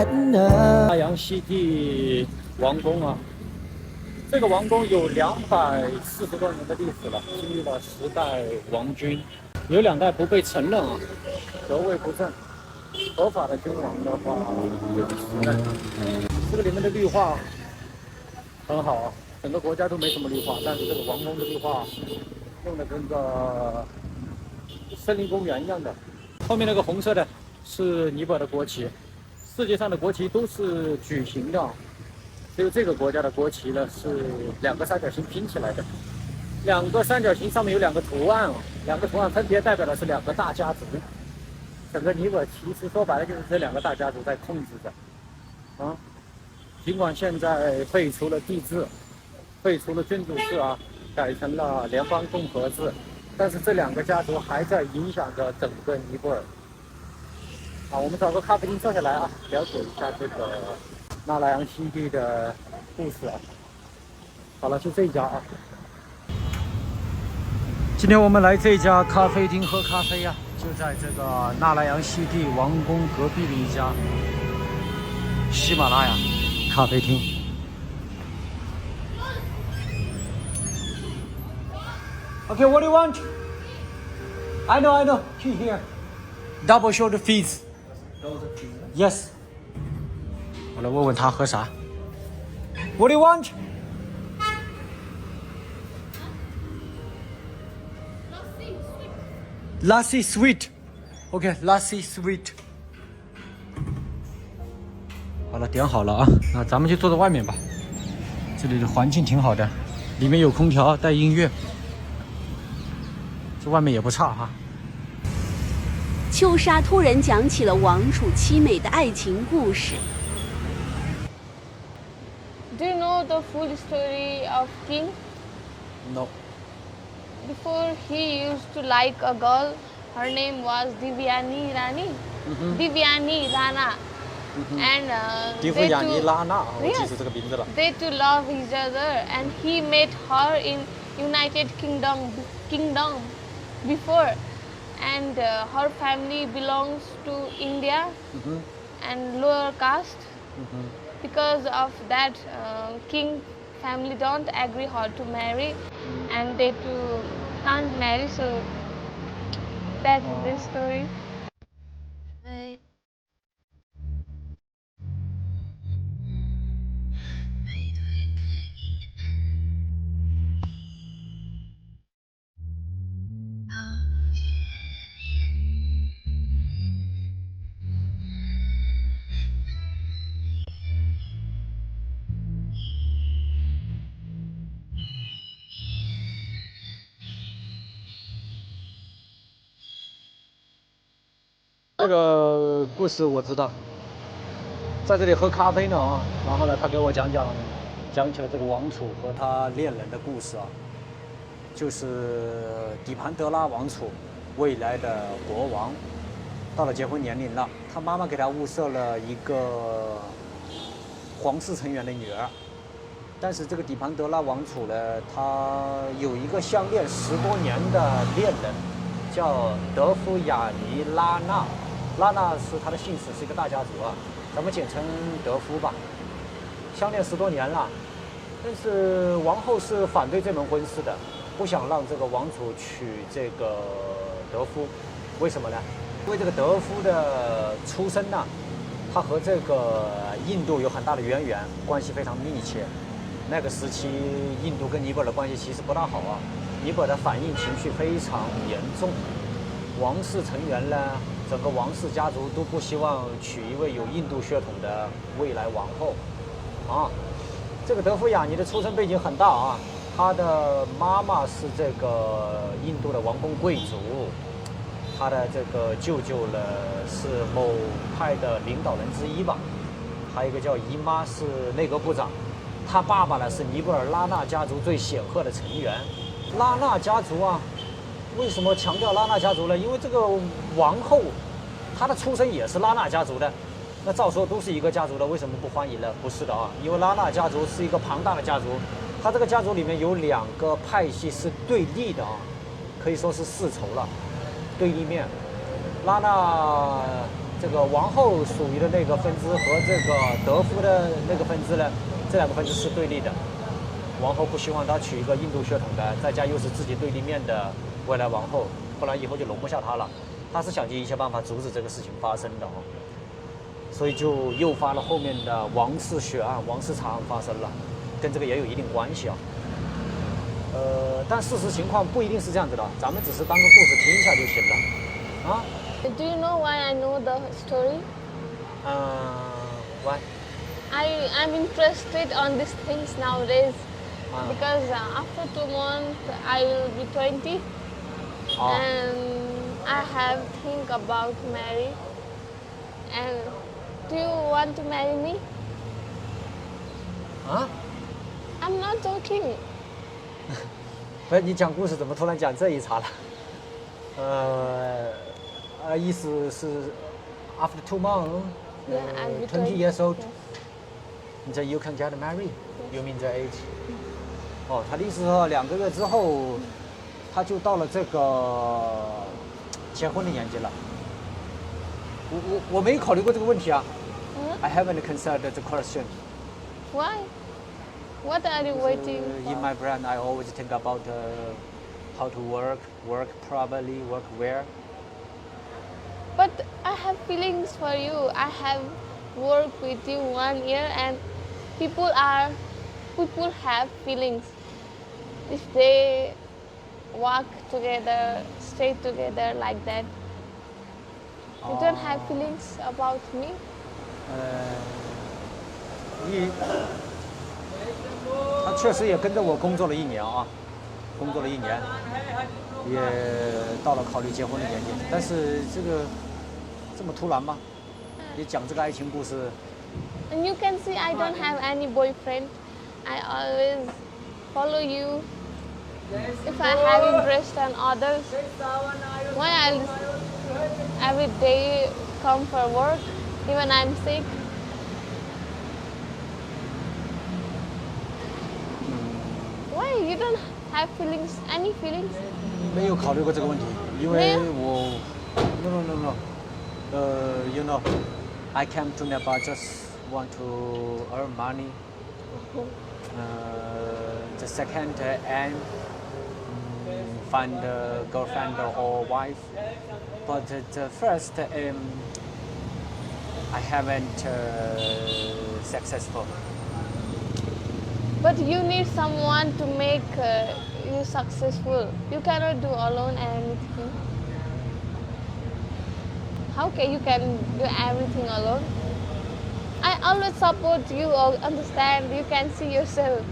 大洋西帝王宫啊，这个王宫有240多年的历史了，经历了10代王君，有2代不被承认啊，得位不正。合法的君王的话有10代。这个里面的绿化很好啊，整个国家都没什么绿化，但是这个王宫的绿化弄得跟个森林公园一样的。后面那个红色的是尼泊尔的国旗，世界上的国旗都是矩形的，只有这个国家的国旗呢是2个三角形拼起来的。2个三角形上面有2个图案，2个图案分别代表的是2个大家族。整个尼泊尔其实说白了就是这2个大家族在控制着，啊，尽管现在废除了帝制，废除了君主制啊，改成了联邦共和制，但是这2个家族还在影响着整个尼泊尔。啊，我们找个咖啡厅坐下来啊，了解一下这个纳莱扬西帝的故事啊。好了，就这一家啊。今天我们来这家咖啡厅喝咖啡啊，就在这个纳莱扬西帝王宫隔壁的一家喜马拉雅咖啡厅。Okay, what do you want? I know. Here. Double short fizz. Yes. 我来问问他喝啥。What do you want? Lassi sweet. OK, lassi sweet. 好了，点好了啊，那咱们就坐在外面吧。这里的环境挺好的，里面有空调，带音乐。这外面也不差哈。秋沙突然讲起了王储凄美的爱情故事。Do you know the full story of King? No. Before he used to like a girl, her name was Divyani Rani. Divyani Rana. And迪夫雅尼拉娜，我记住这个名字了。 they two love each other, and he met her in United Kingdom before, and her family belongs to India and lower caste. Because of that, king family don't agree her to marry, and they two can't marry. So that's the story. 这个故事我知道，在这里喝咖啡呢啊，然后呢，他给我讲起了这个王储和他恋人的故事啊，就是底盘德拉王储未来的国王，到了结婚年龄了，他妈妈给他物色了一个皇室成员的女儿，但是这个底盘德拉王储呢，他有一个相恋10多年的恋人，叫德夫雅尼拉娜。拉娜是他的姓氏，是一个大家族啊，咱们简称德夫吧。相恋10多年了，但是王后是反对这门婚事的，不想让这个王储娶这个德夫。为什么呢？因为这个德夫的出身呢，他和这个印度有很大的渊源，关系非常密切。那个时期，印度跟尼泊尔的关系其实不大好啊，尼泊尔的反印情绪非常严重。王室成员呢，整个王室家族都不希望娶一位有印度血统的未来王后，啊，这个德夫雅尼的出身背景很大啊，他的妈妈是这个印度的王公贵族，他的这个舅舅呢是某派的领导人之一吧，还有一个叫姨妈是内阁部长，他爸爸呢是尼泊尔拉纳家族最显赫的成员，拉纳家族啊。为什么强调拉纳家族呢？因为这个王后，她的出身也是拉纳家族的。那照说都是一个家族的，为什么不欢迎呢？不是的啊，因为拉纳家族是一个庞大的家族，他这个家族里面有2个派系是对立的啊，可以说是世仇了，对立面。拉纳这个王后属于的那个分支和这个德夫的那个分支呢，这两个分支是对立的。王后不希望他娶一个印度血统的，在家又是自己对立面的未来王后，不然以后就容不下他了。他是想尽一切办法阻止这个事情发生的哦，所以就诱发了后面的王室血案、王室惨案发生了，跟这个也有一定关系啊。但事实情况不一定是这样子的，咱们只是当个故事听一下就行了，啊。Do you know why I know the story? Why? I'm interested on these things nowadays Ah. because after 2 months I will be 20 Ah. and I have think about marry. And do you want to marry me? 啊？ I'm not joking. 不是你讲故事怎么突然讲这一茬了？意思是 after 2 months, Yeah, I'll be 20 years old, Yes. then you can get married. You mean the age? 哦，他的意思是说2个月之后，他就到了这个结婚的年纪了。我没有考虑过这个问题啊。I haven't considered the question. Why? What are you waiting In for? my brain, I always think about how to work properly, work where. But I have feelings for you. I have worked with you 1 year and people have feelings. If they walk together, stay together like that. You don't have feelings about me? 他确实也跟着我工作了1年啊，工作了1年，也到了考虑结婚的年纪。但是这么突然吗？你讲这个爱情故事， And you can see I don't have any boyfriend. I always follow you. If I have interest in others, why I every day come for work, even I'm sick. Why you don't have feelings? Any feelings? 没有考虑过这个问题，因为我 no. You know, I came to Nepal just want to earn money. The second aim, find a girlfriend or wife. But the first aim, I haven't successful. But you need someone to make you successful. You cannot do alone anything. How can you do everything alone? I always support you or understand. You can see yourself.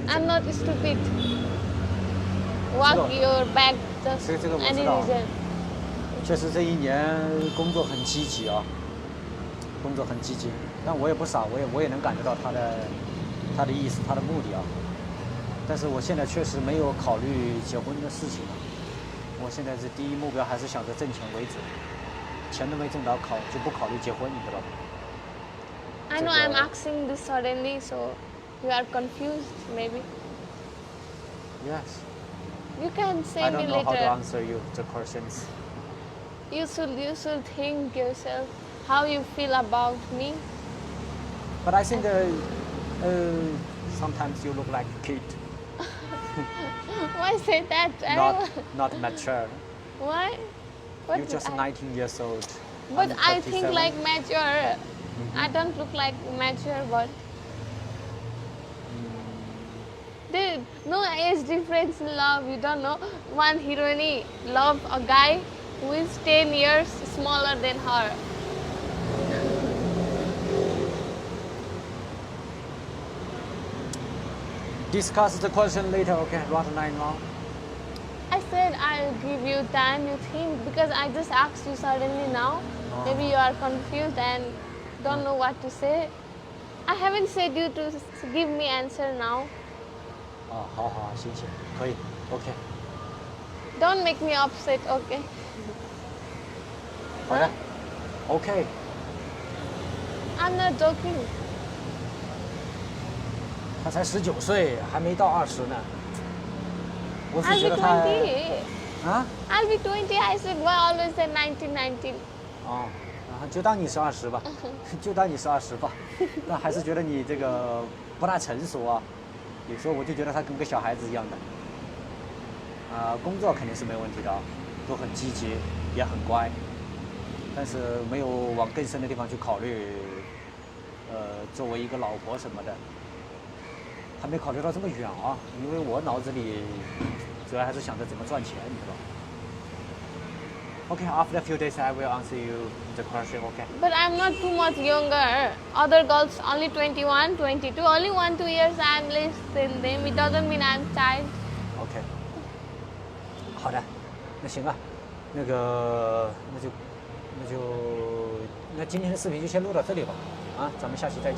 I'm not stupid. Walk your back just any reason. 确实这1年工作很积极啊，工作很积极，但我也不傻，我也能感觉到他的意思，他的目的啊。但是我现在确实没有考虑结婚的事情了，我现在是第一目标还是想着挣钱为主，钱都没挣到就不考虑结婚，你知道吗？ I know I'm asking this suddenly, so you are confused maybe. Yes. You can say I me don't know how to later. answer you the questions. You should think yourself how you feel about me. But I think sometimes you look like a kid, Why say that? I don't not mature. Why? What You're just I- 19 years old. But I'm I think 37. like mature. I don't look like mature, but there no age difference in love. You don't know. One heroine love a guy who is 10 years smaller than her. Discuss the question later, okay? Not now. I said I'll give you time. You think because I just asked you suddenly now. Maybe you are confused and don't know what to say. I haven't said you to give me answer now. 啊，好，行，可以 ，OK， Don't make me upset, okay? 好的，OK。 I'm not joking. 他才19岁，还没到20呢。我只 I'll 觉 be 得他 20. 啊， I'll be 20. I said why always say 19, 19. 哦，就当你是20吧，就当你是20吧。但还是觉得你这个不大成熟啊。有时候我就觉得他跟个小孩子一样的。工作肯定是没问题的，都很积极，也很乖，但是没有往更深的地方去考虑。作为一个老婆什么的，还没考虑到这么远啊。因为我脑子里主要还是想着怎么赚钱，你知道。Okay, after a few days I will answer you the question, okay? But I'm not too much younger. Other girls only 21, 22. Only 1-2 years I'm less than them. It doesn't mean I'm child. OK。好的，那行啊，那今天的视频就先录到这里吧。咱们下期再见。